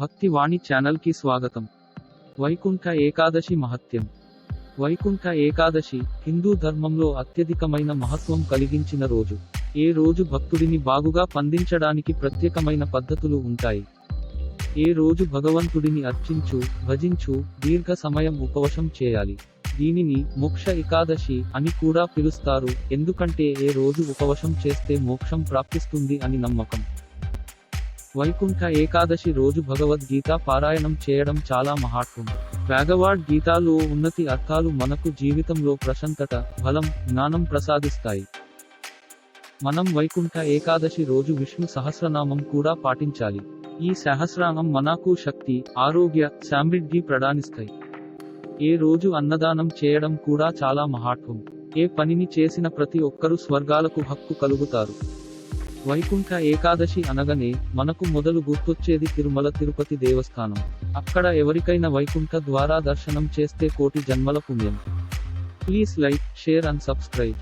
భక్తి వాణి ఛానల్ కి స్వాగతం. వైకుంఠ ఏకాదశి మహత్యం. వైకుంఠ ఏకాదశి హిందూ ధర్మంలో అత్యధికమైన మహత్వం కలిగించిన రోజు. ఏ రోజు భక్తుడిని బాగుగా పందించడానికి ప్రత్యేకమైన పద్ధతులు ఉంటాయి. ఏ రోజు భగవంతుడిని అర్చించు, భజించు, దీర్ఘ సమయం ఉపవాసం చేయాలి. దీనిని మోక్ష ఏకాదశి అని కూడా పిలుస్తారు, ఎందుకంటే ఏ రోజు ఉపవాసం చేస్తే మోక్షం ప్రాప్తిస్తుంది అని నమ్మకం. వైకుంఠ ఏకాదశి రోజు భగవద్గీత పారాయణం చేయడం చాలా మహాత్వం. భగవద్ గీతలో ఉన్నతి అర్థాలు మనకు జీవితంలో ప్రశాంతత, బలం, జ్ఞానం ప్రసాదిస్తాయి. మనం వైకుంఠ ఏకాదశి రోజు విష్ణు సహస్రనామం కూడా పాటించాలి. ఈ సహస్రనామం మనకు శక్తి, ఆరోగ్య, సమృద్ధి ప్రదానిస్తాయి. ఏ రోజు అన్నదానం చేయడం కూడా చాలా మహాత్వం. ఏ పనిని చేసిన ప్రతి ఒక్కరూ స్వర్గాలకు హక్కు కలుగుతారు. వైకుంఠ ఏకాదశి అనగానే మనకు మొదలు గుర్తొచ్చేది తిరుమల తిరుపతి దేవస్థానం. అక్కడ ఎవరికైనా వైకుంఠ ద్వారా దర్శనం చేస్తే కోటి జన్మల పుణ్యం. Please like, share and subscribe.